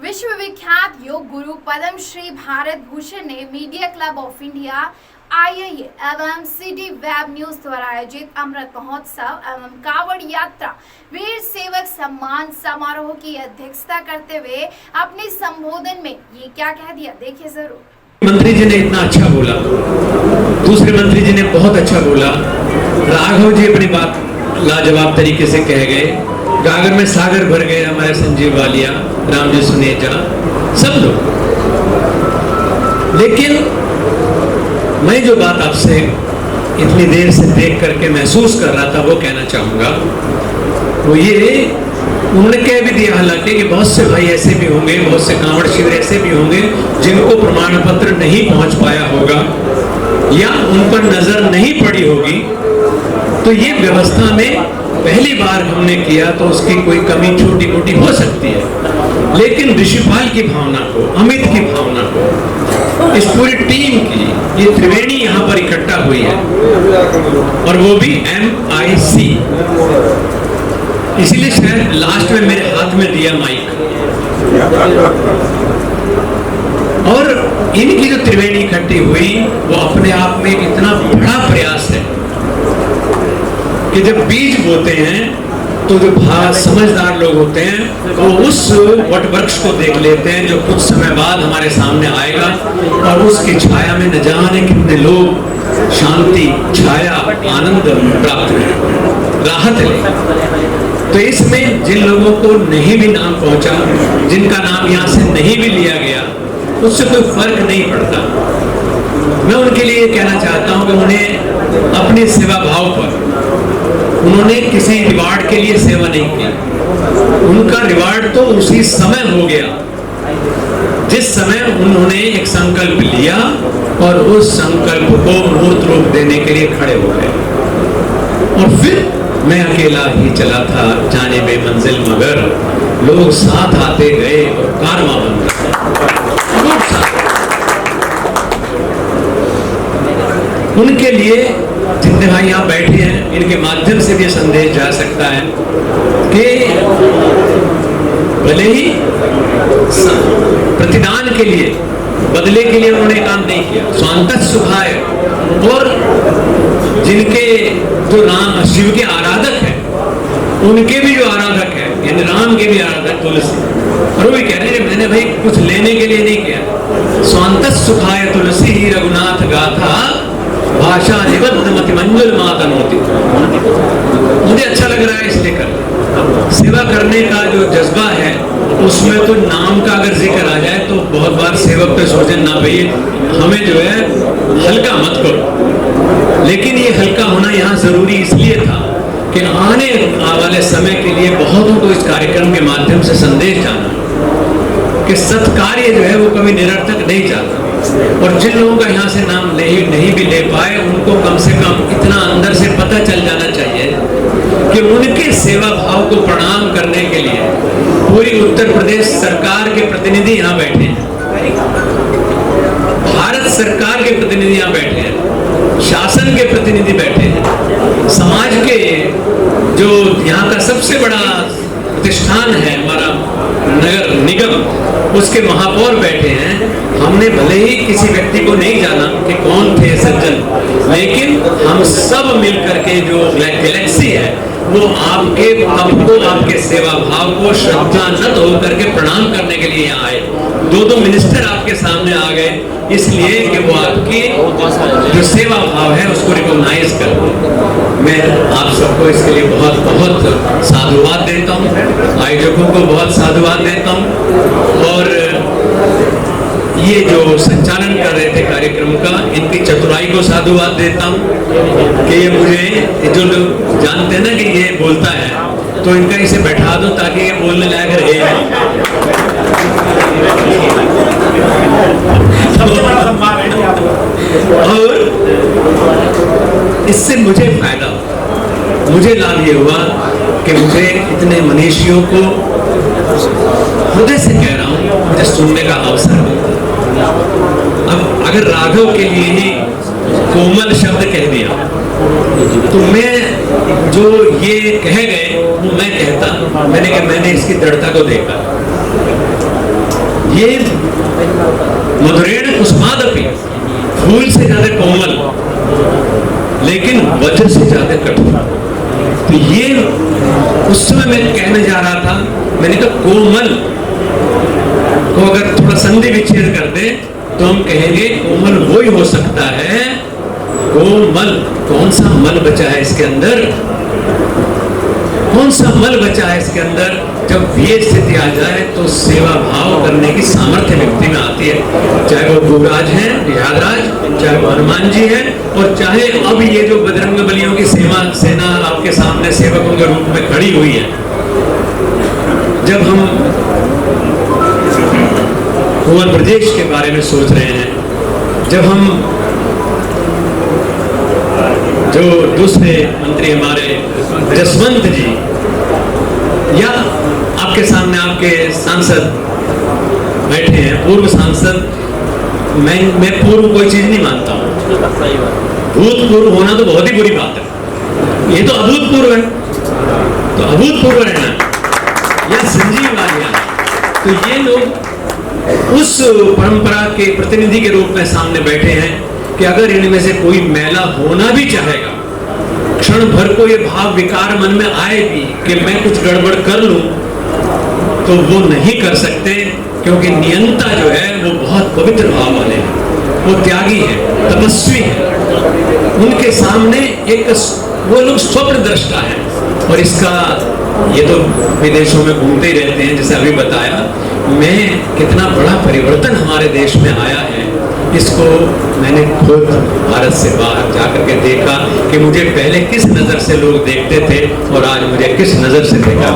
विश्वविख्यात योग गुरु पद्मश्री भारत भूषण ने media club of India IIA एवं सिटी वेब न्यूज द्वारा आयोजित अमृत महोत्सव एवं कावड़ यात्रा वीर सेवक सम्मान समारोह की अध्यक्षता करते हुए अपने संबोधन में ये क्या कह दिया, देखिए जरूर। मंत्री जी ने इतना अच्छा बोला, दूसरे मंत्री जी ने बहुत अच्छा बोला, राघव जी अपनी बात लाजवाब तरीके से कह गए, गागर में सागर भर गए हमारे संजीव वालिया, रामजी सुनेजा, सब लोग। लेकिन मैं जो बात आपसे इतनी देर से देख करके महसूस कर रहा था वो कहना चाहूंगा, वो ये उन्होंने कह भी दिया हालांकि कि बहुत से भाई ऐसे भी होंगे, बहुत से कांवड़ शिविर ऐसे भी होंगे जिनको प्रमाण पत्र नहीं पहुंच पाया होगा या उन पर नजर नहीं पड़ी होगी। तो ये व्यवस्था में पहली बार हमने किया तो उसकी कोई कमी छोटी मोटी हो सकती है, लेकिन ऋषिपाल की भावना को, अमित की भावना को, इस पूरी टीम की, ये त्रिवेणी यहाँ पर इकट्ठा हुई है और वो भी MIC। इसीलिए शायद लास्ट में मेरे हाथ में दिया माइक। और इनकी जो त्रिवेणी इकट्ठी हुई वो अपने आप में इतना बड़ा प्रयास है कि जब बीज बोते हैं तो जो समझदार लोग होते हैं वो उस वट वृक्ष को देख लेते हैं जो कुछ समय बाद हमारे सामने आएगा और उसकी छाया में न जाने कितने लोग शांति, छाया, आनंद प्राप्त करें, राहत लें। तो इसमें जिन लोगों को नहीं भी नाम पहुंचा, जिनका नाम यहाँ से नहीं भी लिया गया, उससे कोई फर्क नहीं पड़ता। मैं उनके लिए कहना चाहता हूं कि उन्हें अपनी सेवा भाव पर, उन्होंने किसी रिवार्ड के लिए सेवा नहीं की, उनका रिवार्ड तो उसी समय हो गया जिस समय उन्होंने एक संकल्प लिया और उस संकल्प को मूर्त रूप देने के लिए खड़े हो गए। और फिर मैं अकेला ही चला था जाने में मंजिल मगर, लोग साथ आते गए और कारवां बन गया। उनके लिए जितने भाई यहाँ बैठे हैं, इनके माध्यम से भी संदेश जा सकता है कि भले ही प्रतिदान के लिए, बदले के लिए उन्होंने काम नहीं किया, स्वांतः सुखाय, और जिनके जो राम शिव के आराधक हैं उनके भी जो आराधक है, यानी राम के भी आराधक तुलसी, और वो भी कह रहे हैं मैंने भाई कुछ लेने के लिए नहीं किया। स्वांतः सुखाय तुलसी ही रघुनाथ गाथा भाषा निबद्ध मति मंजुल मातन होती। मुझे अच्छा लग रहा है इसलिए कर सेवा करने का जो जज्बा है उसमें तो नाम का अगर जिक्र आ जाए तो बहुत बार सेवक पे सोचे ना भाई हमें जो है हल्का मत करो, लेकिन ये हल्का होना यहाँ जरूरी इसलिए था कि आने वाले समय के लिए बहुतों को इस कार्यक्रम के माध्यम से संदेश जाना कि सत्कार्य जो है वो कभी निरर्थक नहीं जाता। और जिन लोगों का यहाँ से नाम नहीं भी ले पाए उनको कम से कम इतना अंदर से पता चल जाना चाहिए कि उनके सेवा भाव को प्रणाम करने के लिए पूरी उत्तर प्रदेश सरकार के प्रतिनिधि यहाँ बैठे हैं, भारत सरकार के प्रतिनिधि यहाँ बैठे हैं, शासन के प्रतिनिधि बैठे हैं, समाज के जो यहाँ का सबसे बड़ा प्रतिष्ठान है हमारा नगर निगम, उसके महापौर बैठे हैं। हमने भले ही किसी व्यक्ति को नहीं जाना कि कौन थे सज्जन, लेकिन हम सब मिलकर के जो गैलेक्सी है वो आपके तब को, आपके सेवा भाव को श्रद्धानत होकर के प्रणाम करने के लिए यहाँ आए। दो मिनिस्टर आपके सामने आ गए इसलिए कि वो आपकी जो सेवा भाव है उसको रिकॉग्नाइज कर दे। मैं आप सबको इसके लिए बहुत बहुत साधुवाद देता हूँ, आयोजकों को बहुत साधुवाद देता हूँ, और ये जो संचालन कर रहे थे कार्यक्रम का इनकी चतुराई को साधुवाद देता हूँ कि ये मुझे जो लोग जानते हैं ना कि ये बोलता है तो इनका इसे बैठा दो ताकि ये बोलने लायक रहे। और इससे मुझे फायदा, मुझे लाभ ये हुआ कि मुझे इतने मनीषियों को हृदय से कह रहा हूँ मुझे सुनने का अवसर मिला। अब अगर राघव के लिए ही कोमल शब्द कह दिया तो मैं जो ये कह गए वो मैं कहता, मैंने इसकी दृढ़ता को देखा ये मधुरेण पुष्पादपि, फूल से ज्यादा कोमल लेकिन वज्र से ज्यादा कठोर। तो ये उस समय मैं कहने जा रहा था, मैंने कहा कोमल को अगर थोड़ा संधि विच्छेद कर दे तो हम कहेंगे कोमल वो ही हो सकता है। कोमल, कौन सा मल बचा है इसके अंदर, कौन सा मल बचा है इसके अंदर। जब ये स्थिति आ जाए तो सेवा भाव करने की सामर्थ्य व्यक्ति में आती है, चाहे वो गुरुराज हैं, रियादराज, चाहे वो हनुमान जी हैं, और चाहे अब ये जो बजरंग बलियों की सेना आपके सामने सेवकों के रूप में खड़ी हुई है। जब हम कुंवर ब्रजेश के बारे में सोच रहे हैं, जब हम जो दूसरे मंत्री हमारे जसवंत जी, या आपके सामने आपके सांसद बैठे हैं, पूर्व सांसद, मैं पूर्व कोई चीज नहीं मानता हूँ, भूतपूर्व होना तो बहुत ही बुरी बात है, ये तो अभूतपूर्व है, तो अभूतपूर्व रहना या संजीव वालिया। तो ये लोग उस परंपरा के प्रतिनिधि के रूप में सामने बैठे हैं कि अगर इनमें से कोई मैला होना भी चाहेगा, क्षण भर को ये भाव विकार मन में आए भी कि मैं कुछ गड़बड़ कर लूं, तो वो नहीं कर सकते, क्योंकि नियंता जो है वो बहुत पवित्र भाव वाले हैं, वो त्यागी है, तपस्वी है। उनके सामने एक वो लोग स्वप्न दृष्टा है। और इसका ये तो विदेशों में घूमते ही रहते हैं, जैसे अभी बताया, मैं कितना बड़ा परिवर्तन हमारे देश में आया है, इसको मैंने खुद भारत से बाहर जाकर के देखा कि मुझे पहले किस नजर से लोग देखते थे और आज मुझे किस नजर से देखा।